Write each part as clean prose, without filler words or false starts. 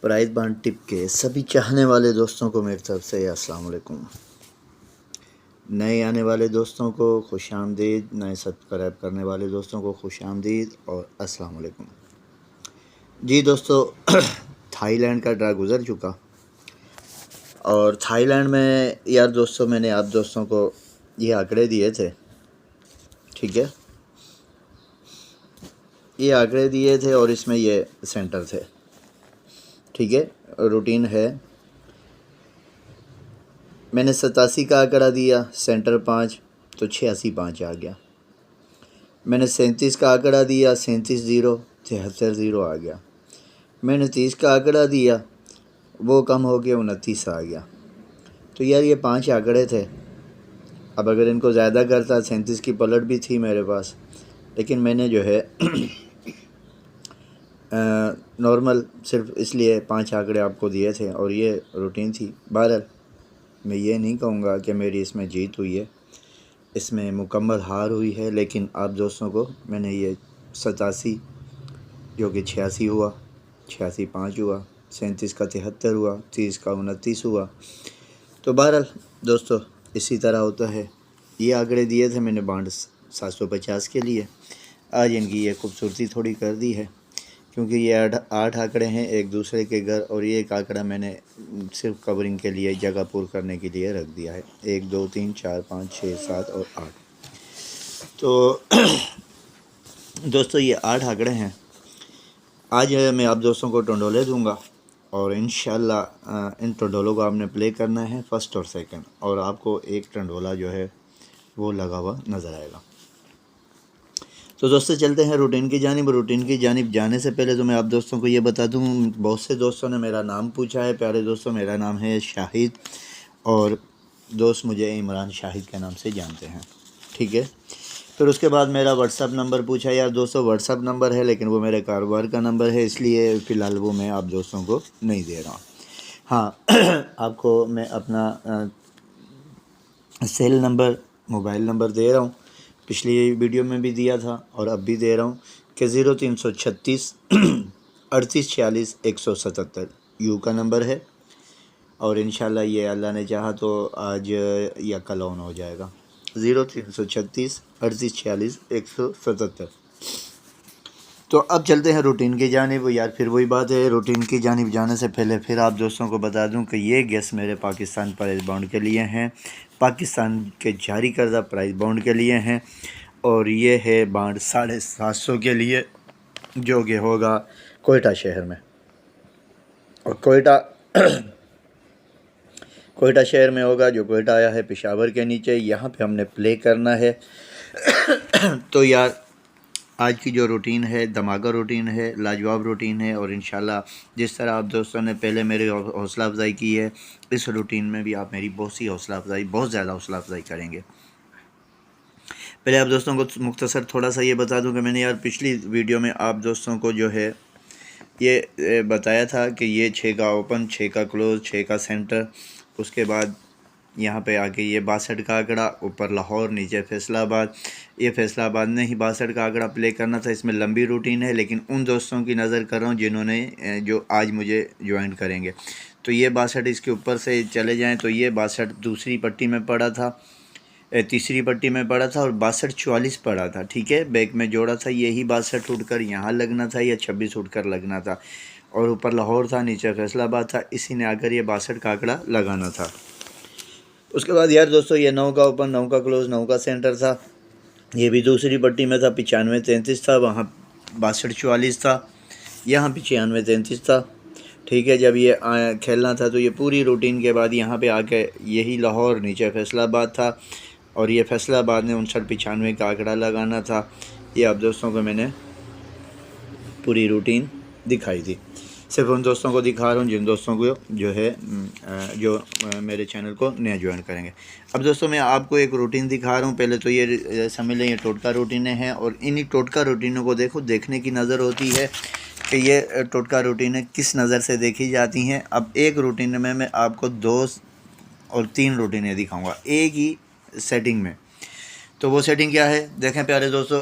Price bond tip के सभी चाहने वाले दोस्तों को मेरी तरफ से अस्सलाम वालेकुम। नए आने वाले दोस्तों को खुश आमदीद, नए सब्सक्राइब करने वाले दोस्तों को खुश आमदीद और अस्सलाम वालेकुम। जी दोस्तों, थाईलैंड का ड्रा गुज़र चुका और थाईलैंड में यार दोस्तों मैंने आप दोस्तों को ये आंकड़े दिए थे, ठीक है, ये आंकड़े दिए थे और इसमें ये सेंटर थे, ठीक है। रूटीन है, मैंने 87 का आंकड़ा दिया, सेंटर 5 तो 86 5 आ गया। मैंने 37 का आंकड़ा दिया, 37 0 73 0 आ गया। मैंने 30 का आंकड़ा दिया, वो कम हो गया, 29 आ गया। तो यार ये 5 आंकड़े थे। अब अगर इनको ज़्यादा करता, 37 की पलट भी थी मेरे पास, लेकिन मैंने जो है नॉर्मल सिर्फ इसलिए 5 आंकड़े आपको दिए थे और ये रूटीन थी। बहरहाल मैं ये नहीं कहूँगा कि मेरी इसमें जीत हुई है, इसमें मुकम्मल हार हुई है, लेकिन आप दोस्तों को मैंने ये 87 जो कि 86 हुआ, 86 5 हुआ, 37 का 73 हुआ, 30 का 29 हुआ। तो बहरहाल दोस्तों इसी तरह होता है। ये आंकड़े दिए थे मैंने बांड 750 के लिए। आज इनकी ये खूबसूरती थोड़ी कर दी है, क्योंकि ये 8 आंकड़े हैं एक दूसरे के घर, और ये एक आंकड़ा मैंने सिर्फ कवरिंग के लिए, जगह पूर करने के लिए रख दिया है। 1 2 3 4 5 6 7 और 8। तो दोस्तों ये 8 आंकड़े हैं। आज मैं आप दोस्तों को टंडोले दूंगा और इंशाल्लाह इन टंडोलों को आपने प्ले करना है फर्स्ट और सेकंड, और आपको एक टंडोला जो है वो लगा हुआ नज़र आएगा। तो दोस्तों चलते हैं रूटीन की जानिब। रूटीन की जानिब जाने से पहले तो मैं आप दोस्तों को ये बता दूं, बहुत से दोस्तों ने मेरा नाम पूछा है। प्यारे दोस्तों, मेरा नाम है शाहिद और दोस्त मुझे इमरान शाहिद के नाम से जानते हैं, ठीक है। फिर उसके बाद मेरा व्हाट्सअप नंबर पूछा। यार दोस्तों व्हाट्सअप नंबर है, लेकिन वो मेरे कारोबार का नंबर है, इसलिए फ़िलहाल वो मैं आप दोस्तों को नहीं दे रहा हूँ। हाँ आपको मैं अपना सेल नंबर, मोबाइल नंबर दे रहा हूँ। पिछली वीडियो में भी दिया था और अब भी दे रहा हूँ कि 0336 38 46 177 यू का नंबर है, और इंशाल्लाह ये अल्लाह ने चाहा तो आज या कल ऑन हो जाएगा। 0336 38 46 177। तो अब चलते हैं रूटीन की जानिब। यार फिर वही बात है, रूटीन की जानिब जाने से पहले फिर आप दोस्तों को बता दूं कि ये गेस मेरे पाकिस्तान प्राइस बाउंड के लिए हैं, पाकिस्तान के जारी करदा प्राइस बाउंड के लिए हैं, और ये है बाउंड 750 के लिए, जो कि होगा कोयटा शहर में। और कोयटा शहर में होगा, जो कोयटा आया है पेशावर के नीचे, यहाँ पे हमने प्ले करना है। तो यार आज की जो रूटीन है धमाका रूटीन है, लाजवाब रूटीन है, और इंशाल्लाह जिस तरह आप दोस्तों ने पहले मेरी हौसला अफजाई की है, इस रूटीन में भी आप मेरी बहुत सी हौसला अफजाई, बहुत ज़्यादा हौसला अफजाई करेंगे। पहले आप दोस्तों को मुख्तसर थोड़ा सा ये बता दूं कि मैंने यार पिछली वीडियो में आप दोस्तों को जो है ये बताया था कि ये 6 का ओपन, 6 का क्लोज़, 6 का सेंटर, उसके बाद यहाँ पे आके ये 62 का आंकड़ा, ऊपर लाहौर, नीचे फैसलाबाद। ये फैसलाबाद ने ही 62 का आंकड़ा प्ले करना था। इसमें लंबी रूटीन है, लेकिन उन दोस्तों की नज़र कर रहा हूँ जिन्होंने जो आज मुझे ज्वाइन करेंगे। तो ये 62 इसके ऊपर से चले जाएं तो ये 62 दूसरी पट्टी में पड़ा था, तीसरी पट्टी में पड़ा था, और 62 44 पड़ा था, ठीक है। बैक में जोड़ा था, यही 62 उठकर यहाँ लगना था या 26 उठकर लगना था, और ऊपर लाहौर था, नीचे फैसलाबाद था, इसी ने आकर ये 62 का आंकड़ा लगाना था। उसके बाद यार दोस्तों ये 9 का ओपन, 9 का क्लोज़, 9 का सेंटर था, ये भी दूसरी पट्टी में था। 95 33 था, वहाँ 62 44 था, यहाँ 95 33 था, ठीक है। जब ये खेलना था तो ये पूरी रूटीन के बाद यहाँ पे आके यही लाहौर, नीचे फैसलाबाद था, और ये फैसलाबाद ने 59 95 का आंकड़ा लगाना था। ये आप दोस्तों को मैंने पूरी रूटीन दिखाई थी। सिर्फ उन दोस्तों को दिखा रहा हूँ जिन दोस्तों को जो है मेरे चैनल को नया ज्वाइन करेंगे। अब दोस्तों मैं आपको एक रूटीन दिखा रहा हूँ। पहले तो ये समझ लें ये टोटका रूटीनें हैं, और इन्हीं टोटका रूटीनों को देखने की नज़र होती है कि ये टोटका रूटीनें किस नज़र से देखी जाती हैं। अब एक रूटीन में मैं आपको 2 और 3 रूटीनें दिखाऊँगा एक ही सेटिंग में। तो वो सेटिंग क्या है देखें प्यारे दोस्तों।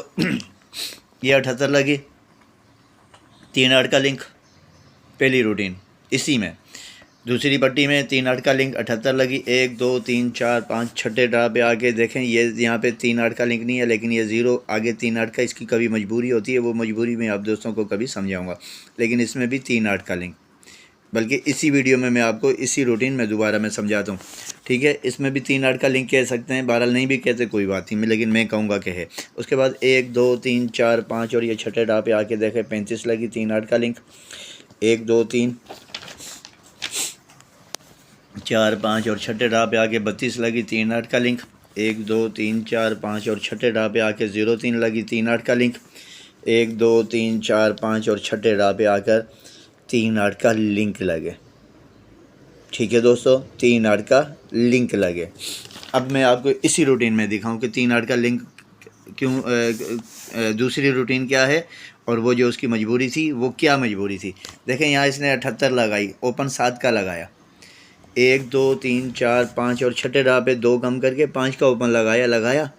ये 78 लगी, 3 8 का लिंक, पहली रूटीन इसी में दूसरी पट्टी में 3 8 का लिंक 78 लगी, 1 2 3 4 5 छठे ड्रा पे आके देखें ये यहाँ पे 3 8 का लिंक नहीं है, लेकिन ये 0 आगे 3 8 का, इसकी कभी मजबूरी होती है, वो मजबूरी मैं आप दोस्तों को कभी समझाऊंगा। लेकिन इसमें भी 3 8 का लिंक, बल्कि इसी वीडियो में मैं आपको इसी रूटीन में दोबारा मैं समझाता हूँ, ठीक है। इसमें भी 3 8 का लिंक कह सकते हैं, बहरहाल नहीं भी कहते कोई बात नहीं, लेकिन मैं कहूँगा कि है। उसके बाद 1 2 3 4 5 और ये छठे ड्रा पे आके देखें 35 लगी, 3 8 का लिंक, 1 2 3 4 5 और छठे ड्रा पे आके 32 लगी, 3 8 का लिंक, 1 2 3 4 5 और छठे ड्रा पे आके 0 3 लगी, 3 8 का लिंक, 1 2 3 4 5 और छठे ड्रा पे आकर 3 8 का लिंक लगे। ठीक है दोस्तों, 3 8 का लिंक लगे। अब मैं आपको इसी रूटीन में दिखाऊं कि 3 8 का लिंक क्यों, दूसरी रूटीन क्या है और वो जो उसकी मजबूरी थी वो क्या मजबूरी थी। देखें यहाँ इसने 78 लगाई, ओपन 7 का लगाया, 1 2 3 4 5 और छठे ड्रा पे 2 कम करके 5 का ओपन लगाया।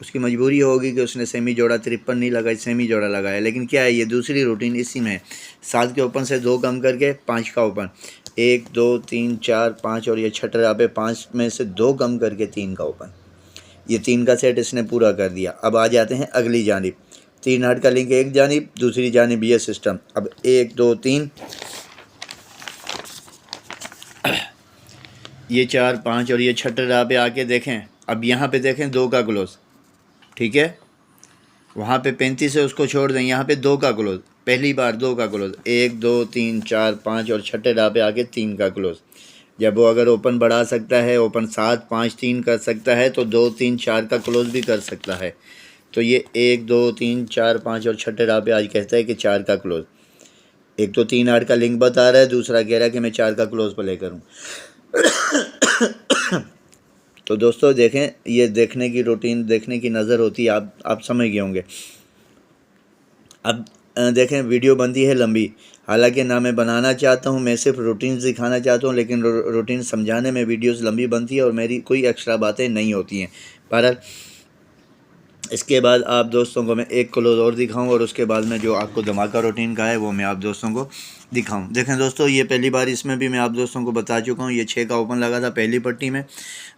उसकी मजबूरी होगी कि उसने सेमी जोड़ा 53 नहीं लगाई, सेमी जोड़ा लगाया। लेकिन क्या है, ये दूसरी रूटीन इसी में है, 7 के ओपन से 2 कम करके 5 का ओपन, 1 2 3 4 5 और ये छठे ड्रा पे 5 में से 2 कम करके 3 का ओपन। ये 3 का सेट इसने पूरा कर दिया। अब आ जाते हैं अगली जानिब, 3 8 का लिंक एक जानिब, दूसरी जानिब ये सिस्टम। अब 1 2 3 ये 4 5 और ये छठे ड्रा पे आके देखें, अब यहाँ पे देखें 2 का क्लोज, ठीक है। वहाँ पे 35 है, उसको छोड़ दें, यहाँ पे 2 का क्लोज, पहली बार 2 का क्लोज, 1 2 3 4 5 और छठे ड्रा पे आके 3 का क्लोज। जब वो अगर ओपन बढ़ा सकता है, ओपन 7 5 3 कर सकता है, तो 2 3 4 का क्लोज भी कर सकता है। तो ये 1 2 3 4 5 और छठे ड्रा पे आज कहता है कि 4 का क्लोज। एक तो 3 8 का लिंक बता रहा है, दूसरा कह रहा है कि मैं 4 का क्लोज प्ले करूँ। तो दोस्तों देखें, ये देखने की रूटीन, देखने की नज़र होती है, आप समझ गए होंगे। अब देखें, वीडियो बनती है लंबी, हालांकि ना मैं बनाना चाहता हूँ, मैं सिर्फ रूटीन दिखाना चाहता हूँ, लेकिन रूटीन समझाने में वीडियोस लंबी बनती है और मेरी कोई एक्स्ट्रा बातें नहीं होती हैं। बहरहाल इसके बाद आप दोस्तों को मैं एक क्लोज और दिखाऊं और उसके बाद में जो आपको धमाका रूटीन का है वो मैं आप दोस्तों को दिखाऊं। देखें दोस्तों, ये पहली बार, इसमें भी मैं आप दोस्तों को बता चुका हूं, ये 6 का ओपन लगा था पहली पट्टी में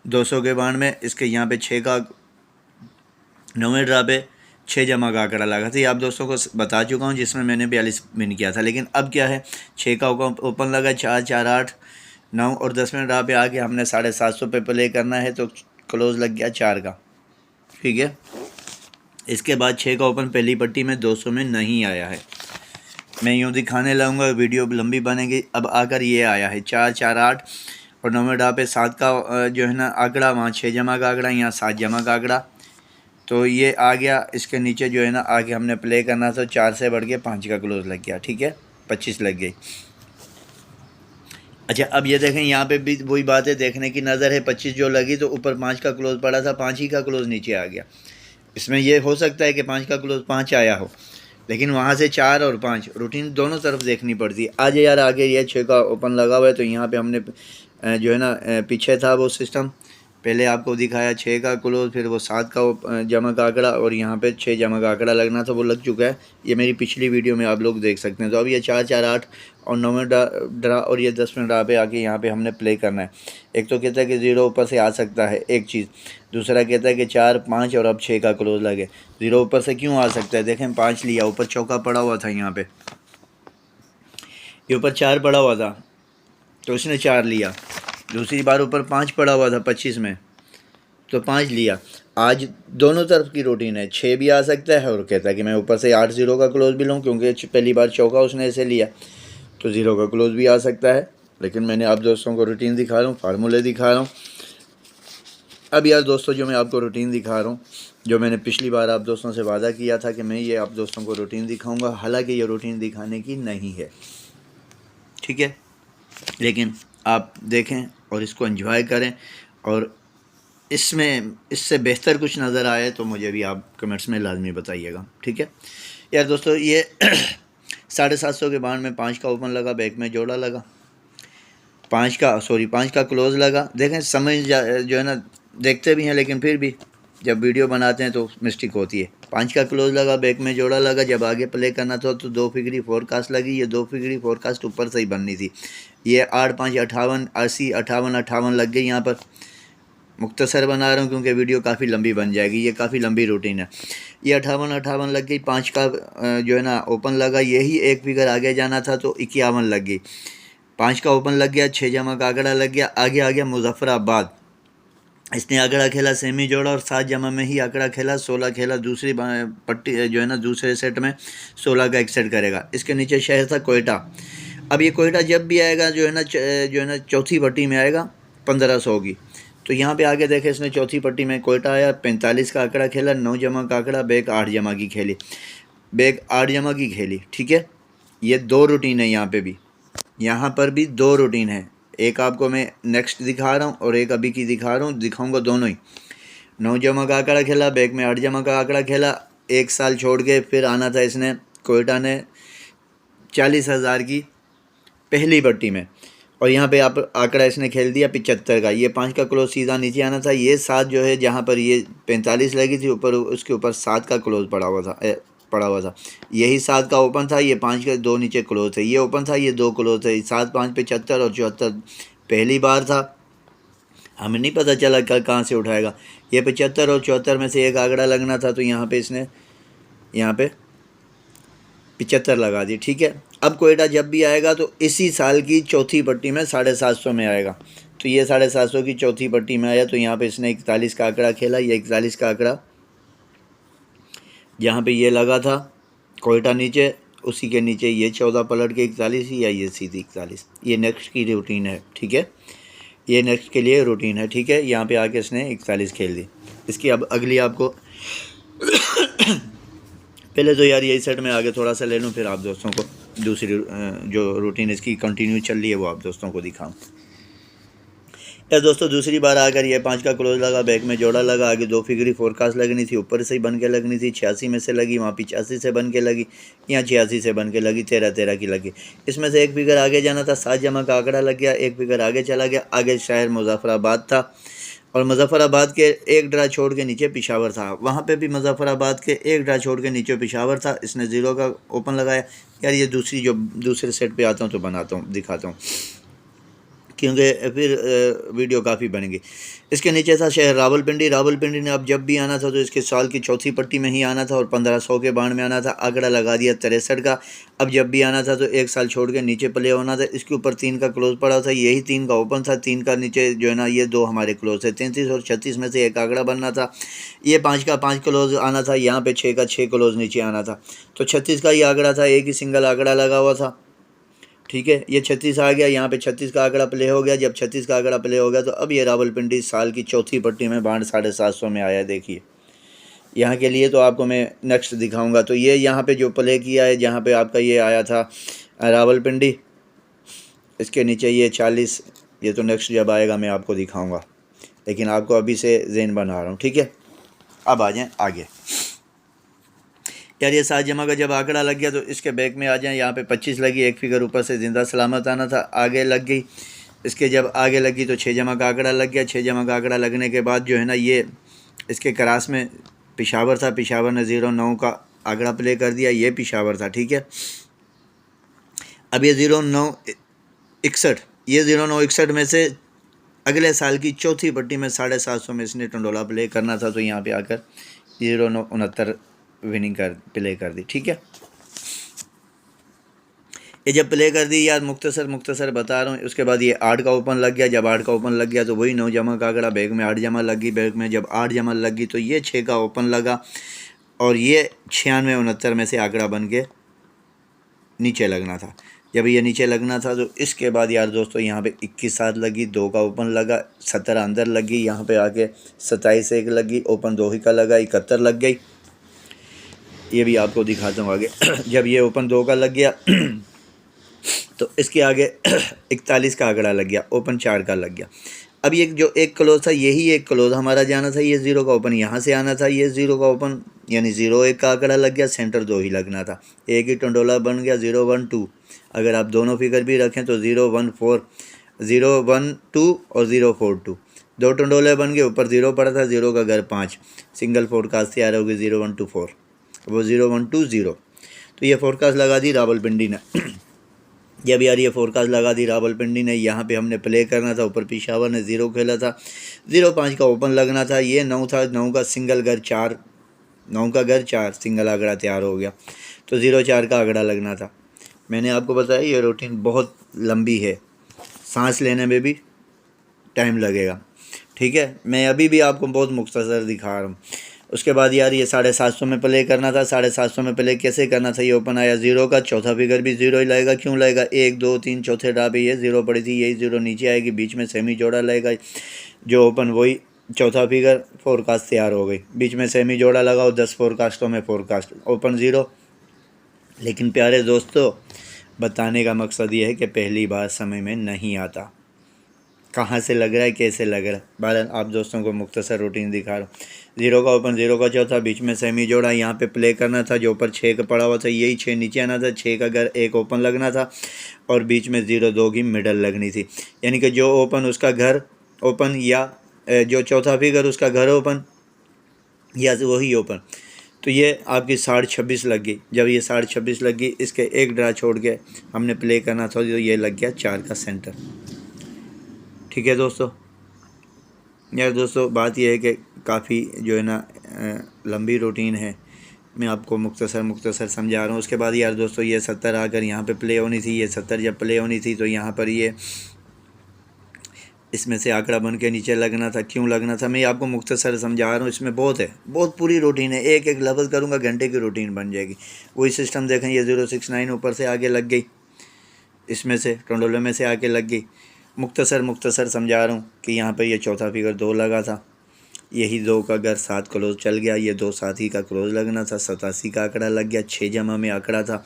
200 के बांड में। इसके यहाँ पे 6 का 9वें ड्रा पे 6 जमा का आंकड़ा लगा था, ये आप दोस्तों को बता चुका हूँ, जिसमें मैंने 42 विन किया था। लेकिन अब क्या है, 6 का ओपन लगा, 4 4 8 9 और 10वें ड्रा पे आके हमने 750 पे प्ले करना है, तो क्लोज लग गया 4 का, ठीक है। इसके बाद 6 का ओपन पहली पट्टी में 200 में नहीं आया है, मैं यूँ दिखाने लगूँगा, वीडियो लंबी बनेगी। अब आकर ये आया है 4 4 8 और 9वें ड्रा पे 7 का जो है ना आंकड़ा, वहाँ 6 जमा का आंकड़ा, यहाँ 7 जमा का आंकड़ा, तो ये आ गया। इसके नीचे जो है ना आगे हमने प्ले करना था, 4 से बढ़ के 5 का क्लोज लग गया, ठीक है, 25 लग गई। अच्छा, अब ये देखें, यहाँ पे भी वही बात है, देखने की नज़र है, 25 जो लगी तो ऊपर 5 का क्लोज पड़ा था, 5 ही का क्लोज नीचे आ गया। इसमें ये हो सकता है कि 5 का क्लोज 5 आया हो, लेकिन वहाँ से 4 और 5 रूटीन दोनों तरफ देखनी पड़ती है। आज यार आगे ये 6 का ओपन लगा हुआ है, तो यहाँ पे हमने जो है ना पीछे था वो सिस्टम, पहले आपको दिखाया 6 का क्लोज, फिर वो 7 का जमा का आंकड़ा और यहाँ पे 6 जमा का आंकड़ा लगना था, वो लग चुका है। ये मेरी पिछली वीडियो में आप लोग देख सकते हैं। तो अब ये 4 4 8 और 9वें ड्रा और ये 10वें ड्रा पे आके यहाँ पे हमने प्ले करना है। एक तो कहता है कि 0 ऊपर से आ सकता है, एक चीज़, दूसरा कहता है कि 4 5 और अब 6 का क्लोज लगे। 0 ऊपर से क्यों आ सकता है, देखें 5 लिया, ऊपर चौका पड़ा हुआ था, यहाँ पे ये ऊपर 4 पड़ा हुआ था तो इसने 4 लिया, दूसरी बार ऊपर 5 पड़ा हुआ था 25 में तो 5 लिया। आज दोनों तरफ की रूटीन है, 6 भी आ सकता है और कहता है कि मैं ऊपर से 8 0 का क्लोज भी लूँ, क्योंकि पहली बार चौका उसने ऐसे लिया, तो 0 का क्लोज भी आ सकता है। लेकिन मैंने आप दोस्तों को रूटीन दिखा रहा हूँ, फार्मूले दिखा रहा हूँ। अब यार दोस्तों, जो मैं आपको रूटीन दिखा रहा हूँ, जो मैंने पिछली बार आप दोस्तों से वादा किया था कि मैं ये आप दोस्तों को रूटीन दिखाऊंगा, हालांकि ये रूटीन दिखाने की नहीं है, ठीक है, लेकिन आप देखें और इसको एंजॉय करें, और इसमें इससे बेहतर कुछ नज़र आए तो मुझे भी आप कमेंट्स में लाजमी बताइएगा, ठीक है। यार दोस्तों, ये 750 के बांड में 5 का ओपन लगा, बैक में जोड़ा लगा, 5 का क्लोज लगा। देखें, समझ जो है ना, देखते भी हैं लेकिन फिर भी जब वीडियो बनाते हैं तो मिस्टेक होती है। 5 का क्लोज लगा, बैक में जोड़ा लगा, जब आगे प्ले करना था तो 2 फिगरी फोरकास्ट लगी। ये 2 फिगरी फोरकास्ट ऊपर से ही बननी थी। ये 8 5 58 80 58 58 लग गई। यहाँ पर मुख्तसर बना रहा हूँ क्योंकि वीडियो काफ़ी लंबी बन जाएगी, ये काफ़ी लंबी रूटीन है। ये 58 58 लग गई। 5 का जो है ना ओपन लगा, यही एक फिगर आगे जाना था तो 51 लग गई। 5 का ओपन लग गया, 6 जमा का आंकड़ा लग गया, आगे आ गया मुजफ्फराबाद। इसने आंकड़ा खेला सेमी जोड़ा और 7 जमा में ही आंकड़ा खेला, 16 खेला। दूसरी पट्टी जो है ना दूसरे सेट में 16 का एक सेट करेगा। इसके नीचे शहर था कोयटा। अब ये कोयटा जब भी आएगा जो है ना चौथी पट्टी में आएगा 1500 की। तो यहाँ पे आगे देखे इसने चौथी पट्टी में कोयटा आया, 45 का आंकड़ा खेला, 9 जमा का आंकड़ा, बैक 8 जमा की खेली, बैक 8 जमा की खेली। ठीक है, ये 2 रूटीन है। यहाँ पर भी 2 रूटीन है। एक आपको मैं नेक्स्ट दिखा रहा हूँ और एक अभी की दिखाऊंगा दोनों ही। 9 जमा का आंकड़ा खेला, बैक में 8 जमा का आंकड़ा खेला। 1 साल छोड़ के फिर आना था इसने कोयटा ने 40,000 की पहली पट्टी में, और यहाँ पे आप आंकड़ा इसने खेल दिया 75 का। ये 5 का क्लोज सीधा नीचे आना था। ये 7 जो है जहाँ पर ये 45 लगी थी ऊपर, उसके ऊपर 7 का क्लोज पड़ा हुआ था। यही 7 का ओपन था, ये 5 के 2 नीचे क्लोज थे। ये ओपन था, ये 2 क्लोज थे। 7 5 75 और 74 पहली बार था, हमें नहीं पता चला कहाँ से उठाएगा। ये 75 और 74 में से एक आंकड़ा लगना था, तो यहाँ पे इसने यहाँ पे 75 लगा दी। ठीक है, अब कोयटा जब भी आएगा तो इसी साल की चौथी पट्टी में 750 में आएगा। तो ये 750 की चौथी पट्टी में आया, तो यहाँ पे इसने 41 का आंकड़ा खेला। ये 41 का आंकड़ा जहाँ पे ये लगा था कोयटा नीचे, उसी के नीचे ये 14 पलट के 41 या ये सीधी 41। ये नेक्स्ट की रूटीन है। ठीक है, ये नेक्स्ट के लिए रूटीन है। ठीक है, यहाँ पे आके इसने 41 खेल दी। इसकी अब अगली आपको पहले तो यार यही सेट में आगे थोड़ा सा ले लूँ, फिर आप दोस्तों को दूसरी जो रूटीन इसकी कंटिन्यू चल रही है वो आप दोस्तों को दिखाऊँ। यार दोस्तों दूसरी बार आकर ये 5 का क्लोज लगा, बैक में जोड़ा लगा, आगे 2 फिगरी फोरकास्ट लगनी थी, ऊपर से ही बन के लगनी थी। 86 में से लगी, वहाँ 85 से बन के लगी, यहाँ 86 से बन के लगी, 13 की लगी। इसमें से एक फिगर आगे जाना था, 7 जमा का आंकड़ा लग गया, एक फिगर आगे चला गया। आगे शहर मुजफ्फराबाद था और मुजफ्फराबाद के एक ड्रा छोड़ के नीचे पिशावर था। वहाँ पे भी मुजफ्फराबाद के एक ड्रा छोड़ के नीचे पिशावर था। इसने 0 का ओपन लगाया। यार ये दूसरे सेट पे आता हूँ तो बनाता हूँ, दिखाता हूँ, क्योंकि फिर वीडियो काफ़ी बनेगी। इसके नीचे था शहर रावलपिंडी ने अब जब भी आना था तो इसके साल की चौथी पट्टी में ही आना था और 1500 के बाढ़ में आना था। आंकड़ा लगा दिया 63 का। अब जब भी आना था तो 1 साल छोड़ के नीचे प्ले होना था। इसके ऊपर 3 का क्लोज पड़ा था, यही 3 का ओपन था। 3 का नीचे जो है ना ये 2 हमारे क्लोज थे। 33 और 36 में से एक आंकड़ा बनना था। ये 5 का 5 क्लोज आना था, यहाँ पे 6 का 6 क्लोज नीचे आना था। तो 36 का ये आंकड़ा था, एक ही सिंगल आंकड़ा लगा हुआ था। ठीक है, ये 36 आ गया, यहाँ पे 36 का आंकड़ा प्ले हो गया। जब 36 का आंकड़ा प्ले हो गया तो अब ये रावलपिंडी साल की चौथी पट्टी में बाढ़ 750 में आया। देखिए यहाँ के लिए तो आपको मैं नेक्स्ट दिखाऊंगा। तो ये यहाँ पे जो प्ले किया है, जहाँ पे आपका ये आया था रावलपिंडी, इसके नीचे ये 40, ये तो नेक्स्ट जब आएगा मैं आपको दिखाऊँगा, लेकिन आपको अभी से ज़हन बना रहा हूँ। ठीक है, अब आ जाएँ आगे। यार ये 7 जमा का जब आंकड़ा लग गया तो इसके बैक में आ जाए, यहाँ पे 25 लगी, एक फिगर ऊपर से जिंदा सलामत आना था, आगे लग गई। इसके जब आगे लगी तो 6 जमा का आंकड़ा लग गया। 6 जमा का आंकड़ा लगने के बाद जो है ना ये इसके क्रास में पिशावर था, पिशावर ने 09 का आंकड़ा प्ले कर दिया, ये पिशावर था। ठीक है, अब ये 0961, ये 0961 में से अगले साल की चौथी पट्टी में 750 में इसने टंडोला प्ले करना था, तो यहाँ पे आकर 0969 विनिंग प्ले कर दी। ठीक है, ये जब प्ले कर दी, यार मुख्तसर बता रहा हूँ। उसके बाद ये 8 का ओपन लग गया। जब 8 का ओपन लग गया तो वही 9 जमा का आंकड़ा, बैग में 8 जमा लग गई। बैग में जब 8 जमा लग गई तो ये 6 का ओपन लगा और ये 96 में से आंकड़ा बन के नीचे लगना था। जब ये नीचे लगना था तो इसके बाद यार दोस्तों यहाँ पे 21 7 लगी, 2 का ओपन लगा, 17 अंदर लगी, यहाँ पे आके 27 1 लगी, ओपन 2 ही का लगा, 71 लग गई। ये भी आपको दिखाता हूँ आगे। जब ये ओपन 2 का लग गया तो इसके आगे 41 का आंकड़ा लग गया, ओपन 4 का लग गया। अब ये जो एक क्लोज था, यही एक क्लोज हमारा जाना था। ये 0 का ओपन यहाँ से आना था, ये 0 का ओपन यानी 01 का आंकड़ा लग गया, सेंटर 2 ही लगना था, एक ही टंडोला बन गया 012। अगर आप दोनों फिगर भी रखें तो 014, 012 और 042, 2 टंडोले बन गए, ऊपर 0 पड़ा था, 0 का घर 5, सिंगल फोरकास्ट तैयार होगी 0124, वो 0120। तो ये फोरकास्ट लगा दी रावलपिंडी ने। जब यार ये फोरकास्ट लगा दी रावलपिंडी ने, यहाँ पे हमने प्ले करना था, ऊपर पिशावर ने 0 खेला था, 05 का ओपन लगना था, ये 9 था, 9 का सिंगल घर 4, 9 का घर 4 सिंगल आंकड़ा तैयार हो गया, तो 04 का आंकड़ा लगना था। मैंने आपको बताया ये रूटीन बहुत लंबी है, सांस लेने में भी टाइम लगेगा, ठीक है। मैं अभी भी आपको बहुत मुख्तसर दिखा रहा हूँ। उसके बाद यार ये 750 में प्ले करना था, 750 में प्ले कैसे करना था, ये ओपन आया 0 का, चौथा फिगर भी 0 ही लगेगा, क्यों लगेगा, 1 2 3 चौथे ड्रा पे ये 0 पड़ी थी, यही 0 नीचे आएगी, बीच में सेमी जोड़ा लगेगा, जो ओपन वही चौथा फिगर, फोरकास्ट तैयार हो गई, बीच में सेमी जोड़ा लगाओ, 10 फोरकास्टों में फोरकास्ट, ओपन 0। लेकिन प्यारे दोस्तों, बताने का मकसद ये है कि पहली बार समय में नहीं आता, कहाँ से लग रहा है, कैसे लग रहा है। बहरहाल आप दोस्तों को मुख्तसर रूटीन दिखा रहा हूँ। 0 का ओपन, 0 का चौथा, बीच में सेमी जोड़ा, यहाँ पे प्ले करना था, जो ऊपर 6 का पड़ा हुआ था यही 6 नीचे आना था, 6 का घर 1 ओपन लगना था, और बीच में 0-2 की मिडल लगनी थी, यानी कि जो ओपन उसका घर ओपन, या जो चौथा फिगर उसका घर ओपन, या वही ओपन। तो ये आपकी 26.5 लग गई। जब ये 26.5 लग गई, इसके एक ड्रा छोड़ के हमने प्ले करना था, जो ये लग गया 4 का सेंटर, ठीक है दोस्तों। यार दोस्तों, बात यह है कि काफ़ी जो है ना लंबी रूटीन है, मैं आपको मुख्तसर समझा रहा हूँ। उसके बाद यार दोस्तों, ये 70 आकर यहाँ पे प्ले होनी थी, ये 70 जब प्ले होनी थी तो यहाँ पर ये इसमें से आंकड़ा बन के नीचे लगना था, क्यों लगना था, मैं आपको मुख्तसर समझा रहा हूँ। इसमें बहुत है, बहुत पूरी रूटीन है, एक एक लफ्ज़ करूँगा घंटे की रूटीन बन जाएगी। वही सिस्टम देखें, ये 069 ऊपर से आगे लग गई, इसमें से टंडोले में से आके लग गई। मुख्तसर समझा रहा हूँ कि यहाँ पर ये चौथा फिगर 2 लगा था, यही 2 का घर 7 क्लोज चल गया, ये 2 7 ही का क्लोज लगना था, 87 का आंकड़ा लग गया, 6 जमा में आंकड़ा था।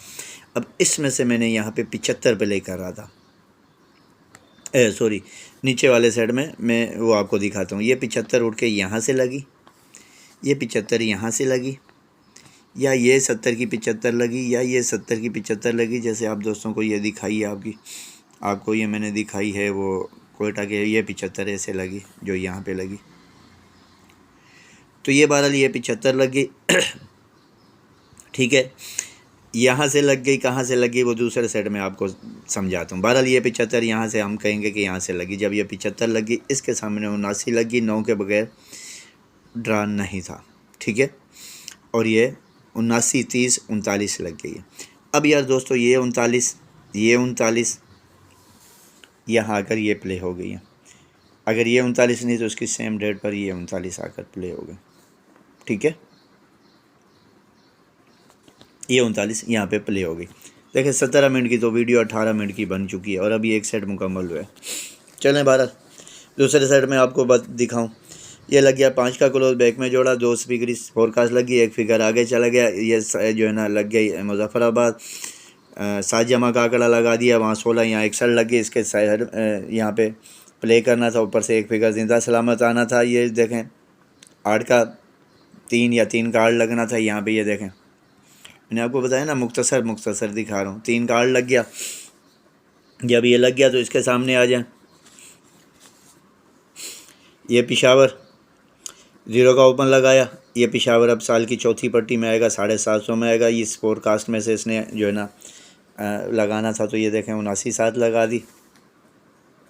अब इसमें से मैंने यहाँ पे 75 पे ले कर रहा था, सॉरी नीचे वाले साइड में मैं वो आपको दिखाता हूँ। ये 75 उठ के यहाँ से लगी, ये 75 यहाँ से लगी, या ये 70 की 75 लगी, या ये 70 की 75 लगी, जैसे आप दोस्तों को ये दिखाई है, आपको ये मैंने दिखाई है वो कोयटा के, ये 75 ऐसे लगी जो यहाँ पे लगी। तो ये बहरहाल ये 75 लग गई, ठीक है। यहाँ से लग गई, कहाँ से लगी वो दूसरे साइड में आपको समझाता हूँ। बहरहाल ये 75 यहाँ से हम कहेंगे कि यहाँ से लगी। जब ये 75 लगी, इसके सामने 79 लगी, 9 के बगैर ड्रा नहीं था, ठीक है। और ये 79 30 39 लग गई है। अब यार दोस्तों, ये 39 यहाँ आकर ये प्ले हो गई है। अगर ये 39 नहीं तो उसकी सेम डेट पर ये 39 आकर प्ले हो गई, ठीक है। ये 39 यहाँ पे प्ले हो गई। देखिए 17 मिनट की तो वीडियो 18 मिनट की बन चुकी है, और अभी एक सेट मुकम्मल हुआ है। चलें भारत, दूसरे साइड में आपको बस दिखाऊं। ये लग गया 5 का क्लोज, बैक में जोड़ा, 2 फिगर फोरकास्ट लगी, 1 फिगर आगे चला गया, ये जो है ना लग गई मुजफ्फराबाद, 7 जमा का आंकड़ा लगा दिया, वहाँ 16, यहाँ 61 लग गई। इसके साइड यहाँ पे प्ले करना था, ऊपर से 1 फिगर जिंदा सलामत आना था। ये देखें 8 का 3 या 3 का 8 लगना था, यहाँ पे ये देखें मैंने आपको बताया ना, मुख्तसर दिखा रहा हूँ। 3 का 8 लग गया, जब ये लग गया तो इसके सामने आ जाए, ये पिशावर 0 का ओपन लगाया, ये पिशावर अब साल की चौथी पट्टी में आएगा, 750 में आएगा। इस फोरकास्ट में से इसने जो है ना लगाना था, तो ये देखें 79 लगा दी।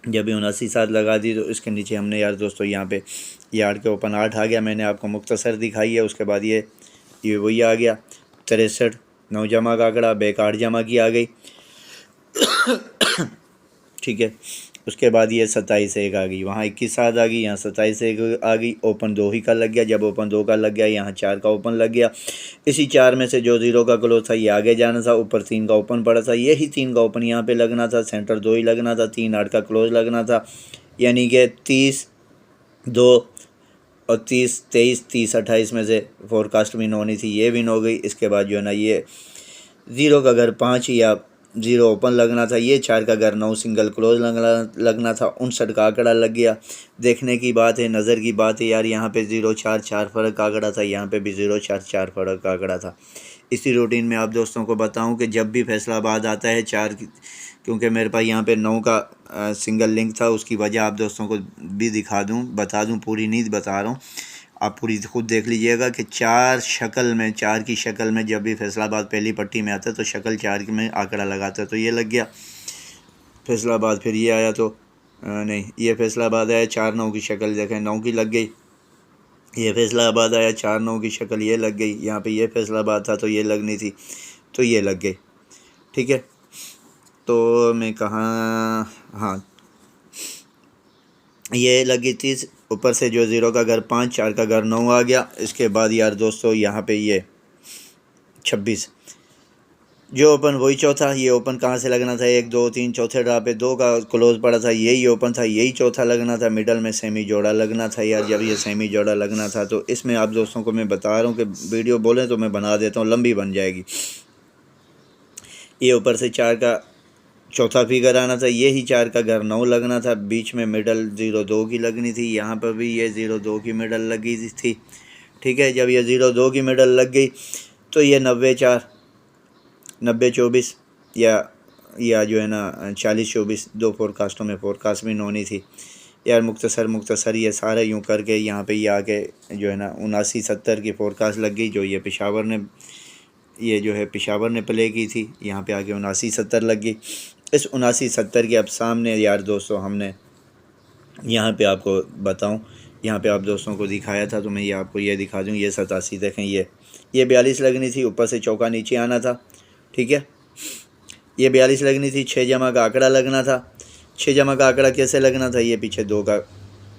जब ये 79 लगा दी तो इसके नीचे हमने यार दोस्तों यहाँ पे ये 8 के ओपन 8 आ गया, मैंने आपको मुख्तसर दिखाई है। उसके बाद ये वही आ गया 63, 9 जमा का आंकड़ा, बैक 8 जमा की आ गई, ठीक है। उसके बाद ये 27 1 आ गई, वहाँ 21 7 आ गई, यहाँ 27 1 आ गई। ओपन 2 ही का लग गया, जब ओपन 2 का लग गया यहाँ 4 का ओपन लग गया। इसी 4 में से जो 0 का क्लोज था ये आगे जाना था, ऊपर 3 का ओपन पड़ा था, यही 3 का ओपन यहाँ पे लगना था, सेंटर 2 ही लगना था, 3 8 का क्लोज लगना था, यानी कि 30 2 और 30 23 30 28 में से फोरकास्ट विन होनी थी, ये विन हो गई। इसके बाद जो है ना ये 0 का घर 5 या 0 ओपन लगना था, ये 4 का घर 9 सिंगल क्लोज लगना था, 59 का आंकड़ा लग गया। देखने की बात है, नज़र की बात है यार, यहाँ पे 0 4 4 फ़र्क का आंकड़ा था, यहाँ पे भी 0 4 4 फ़र्क का आंकड़ा था। इसी रूटीन में आप दोस्तों को बताऊं कि जब भी फैसलाबाद आता है 4 क्योंकि मेरे पास यहाँ पे 9 का सिंगल लिंक था, उसकी वजह आप दोस्तों को भी बता दूं, पूरी नहीं बता रहा हूँ, आप पूरी खुद देख लीजिएगा कि 4 की शक्ल में जब भी फैसलाबाद पहली पट्टी में आता है तो शक्ल 4 में आंकड़ा लगाता है, तो ये लग गया फैसलाबाद। फिर ये आया तो नहीं, ये फैसलाबाद आया 4-9 की शक्ल देखें 9 की लग गई। ये फैसलाबाद आया 4-9 की शक्ल ये लग गई। यहाँ पे ये फैसलाबाद था तो ये लगनी थी, तो ये लग गई। ठीक है, तो मैं कहाँ, हाँ ये लगी थी ऊपर से जो 0 का घर 5, 4 का घर 9 आ गया। इसके बाद यार दोस्तों यहाँ पे ये 26 जो ओपन वही चौथा। ये ओपन कहाँ से लगना था, 1 2 3 चौथे ड्रा पे 2 का क्लोज पड़ा था, यही ओपन था, यही चौथा लगना था। मिडल में सेमी जोड़ा लगना था यार। जब ये सेमी जोड़ा लगना था तो इसमें आप दोस्तों को मैं बता रहा हूँ कि वीडियो बोलें तो मैं बना देता हूँ, लंबी बन जाएगी। ये ऊपर से 4 का चौथा फिगर आना था, यही 4 का घर 9 लगना था। बीच में मिडल 0-2 की लगनी थी, यहाँ पर भी ये 0-2 की मिडल लगी थी। ठीक है, जब ये 0-2 की मिडल लग गई तो ये 90-4 90-24 या जो है ना 40-24 दो फोरकास्टों में फोरकास्ट भी होनी थी यार। मुख्तसर ये सारे यूँ करके यहाँ पे ये आके जो है ना 79-70 की फोरकास्ट लग गई, जो ये पेशावर ने प्ले की थी। यहाँ पे आके 79-70 लग गई। इस 79-70 के अब सामने यार दोस्तों हमने यहाँ पे आपको बताऊँ, यहाँ पे आप दोस्तों को दिखाया था तो मैं ये आपको ये दिखा दूँ। ये 87 देखें, ये 42 लगनी थी, ऊपर से चौका नीचे आना था। ठीक है, ये 42 लगनी थी, 6 जमा का आंकड़ा लगना था। 6 जमा का आंकड़ा कैसे लगना था, ये पीछे 2 का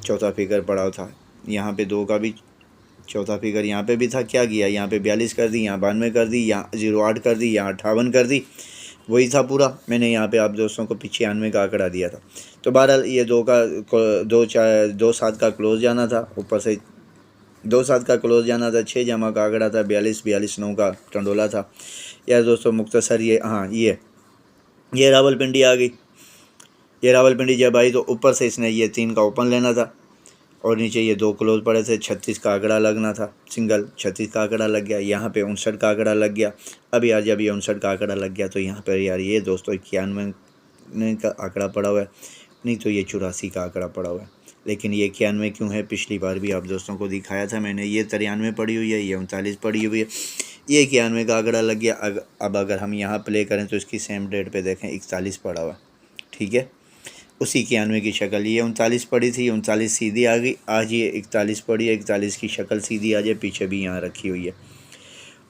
चौथा फिगर पड़ा था, यहाँ पे 2 का भी चौथा फिगर यहाँ पे भी था। क्या किया, यहाँ पे 42 कर दी, यहाँ 92 कर दी, यहाँ 08 कर दी, यहाँ 58 कर दी, वही था पूरा। मैंने यहाँ पे आप दोस्तों को 95 का आंकड़ा दिया था। तो बहरहाल ये 2-7 का क्लोज जाना था, ऊपर से 2-7 का क्लोज जाना था। 6 जमा का आंकड़ा था, 42-9 का टंडोला था यार दोस्तों। मुख्तसर ये हाँ ये रावलपिंडी आ गई। ये रावलपिंडी जब आई तो ऊपर से इसने ये 3 का ओपन लेना था और नीचे ये 2 क्लोज पड़े थे। 36 का आंकड़ा लगना था, सिंगल 36 का आंकड़ा लग गया। यहाँ पे 59 का आंकड़ा लग गया। अब यार जब ये 59 का आंकड़ा लग गया तो यहाँ पर यार ये दोस्तों 91 का आंकड़ा पड़ा हुआ है, नहीं तो ये 84 का आंकड़ा पड़ा हुआ है। लेकिन ये 91 क्यों है, पिछली बार भी आप दोस्तों को दिखाया था मैंने। ये 93 पड़ी हुई है, ये 39 पड़ी हुई है, ये 91 का आंकड़ा लग गया। अब अगर हम यहाँ प्ले करें तो इसकी सेम डेट पे देखें 41 पड़ा हुआ है। ठीक है, उसी 91 की शक्ल, ये 39 पड़ी थी, 39 सीधी आ गई, आज ये 41 पड़ी है, 41 की शक्ल सीधी आ जाए, पीछे भी यहाँ रखी हुई है।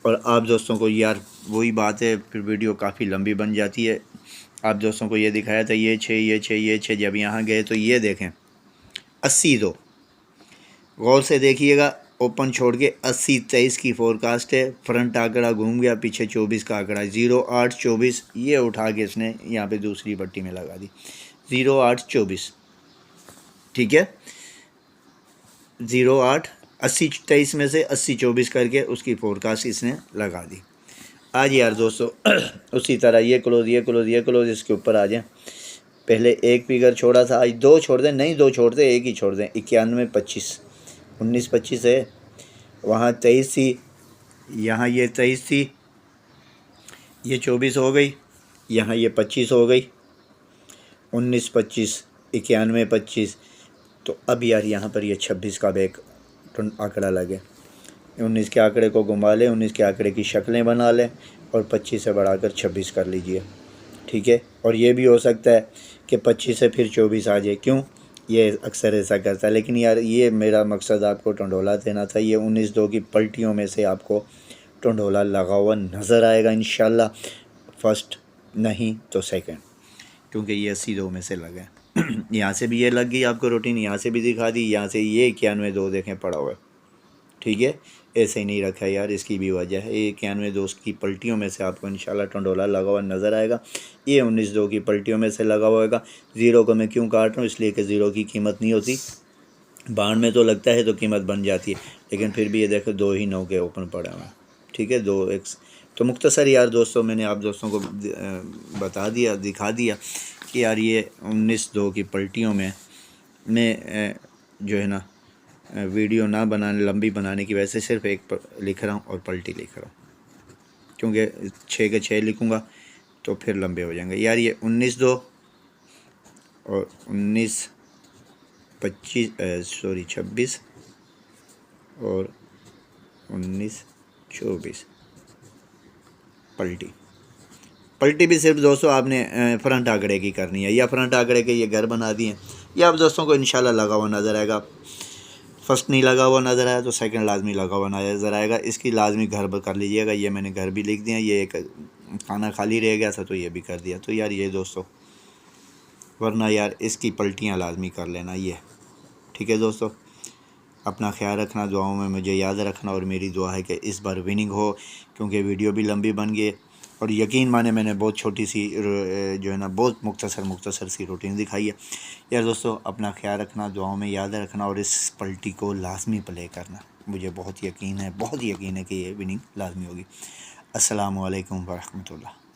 और आप दोस्तों को यार वही बात है, फिर वीडियो काफ़ी लंबी बन जाती है। आप दोस्तों को ये दिखाया था ये 6, जब यहाँ गए तो ये देखें 80-2, गौर से देखिएगा, ओपन छोड़ के 80-23 की फोरकास्ट है। फ्रंट आंकड़ा घूम गया, पीछे 24 का आंकड़ा 08-24, ये उठा के इसने यहाँ पे दूसरी पट्टी में लगा दी 08-24। ठीक है, 08 80-23 में से 80-24 करके उसकी फोरकास्ट इसने लगा दी। आज यार दोस्तों उसी तरह ये क्लोज इसके ऊपर आ जाए। पहले एक फिगर छोड़ा था, आज 2 छोड़ दें, नहीं 2 छोड़ दें, एक ही छोड़ दें। 91-25 19-25 है, वहाँ 23 थी, यहाँ ये 23 थी, ये 24 हो गई, यहाँ ये 25 हो गई। 19-25 91-25, तो अब यार यहाँ पर ये 26 का बैक आंकड़ा लगे। 19 के आंकड़े को घुमा लें, 19 के आंकड़े की शक्लें बना लें और 25 से बढ़ाकर 26 कर लीजिए। ठीक है, और ये भी हो सकता है कि 25 से फिर 24 आ जाए, क्यों, ये अक्सर ऐसा करता है। लेकिन यार ये मेरा मकसद आपको टंडोला देना था। ये 19-2 की पलटियों में से आपको टंडोला लगा हुआ नज़र आएगा इंशाल्लाह, फर्स्ट नहीं तो सेकंड, क्योंकि ये 80-2 में से लगे। यहाँ से भी ये लग गई आपको रूटीन, यहाँ से भी दिखा दी, यहाँ से ये 91-2 देखें पड़ा हुआ है। ठीक है, ऐसे ही नहीं रखा है यार, इसकी भी वजह है। ये 91-2 की पलटियों में से आपको इंशाल्लाह टंडोला लगा हुआ नज़र आएगा। ये 19-2 की पलटियों में से लगा हुआ होगा। 0 को मैं क्यों काट रहा हूँ, इसलिए कि 0 की कीमत नहीं होती, बाण में तो लगता है तो कीमत बन जाती है, लेकिन फिर भी ये देखो 2 ही 9 के ओपन पड़े हुए हैं। ठीक है, 2x। तो मुख्तसर यार दोस्तों मैंने आप दोस्तों को बता दिया, दिखा दिया कि यार ये 19-2 की पलटियों में मैं जो है ना वीडियो ना बनाने, लंबी बनाने की वजह से सिर्फ एक लिख रहा हूँ और पलटी लिख रहा हूँ। क्योंकि 6 के 6 लिखूँगा तो फिर लंबे हो जाएंगे यार। ये 19 2 और 19 25 सॉरी 26 और 19 24 पलटी भी सिर्फ दोस्तों आपने फ्रंट आंकड़े की करनी है, या फ्रंट आंकड़े के ये घर बना दिए, ये आप दोस्तों को इंशाल्लाह लगा हुआ नज़र आएगा। फर्स्ट नहीं लगा हुआ नज़र आया तो सेकंड लाजमी लगा हुआ नज़र आएगा। इसकी लाजमी घर कर लीजिएगा। ये मैंने घर भी लिख दिया, ये एक खाना खाली रह गया था तो ये भी कर दिया। तो यार ये दोस्तों, वरना यार इसकी पलटियाँ लाजमी कर लेना ये, ठीक है दोस्तों। अपना ख्याल रखना, दुआओं में मुझे याद रखना, और मेरी दुआ है कि इस बार विनिंग हो, क्योंकि वीडियो भी लंबी बन गई और यकीन माने मैंने बहुत छोटी सी जो है ना बहुत मुख्तसर सी रूटीन दिखाई है। यार दोस्तों अपना ख्याल रखना, दुआओं में याद रखना, और इस पलटी को लाजमी प्ले करना। मुझे बहुत यकीन है कि ये विनिंग लाजमी होगी। अस्सलामु अलैकुम वरहमतुल्लाह।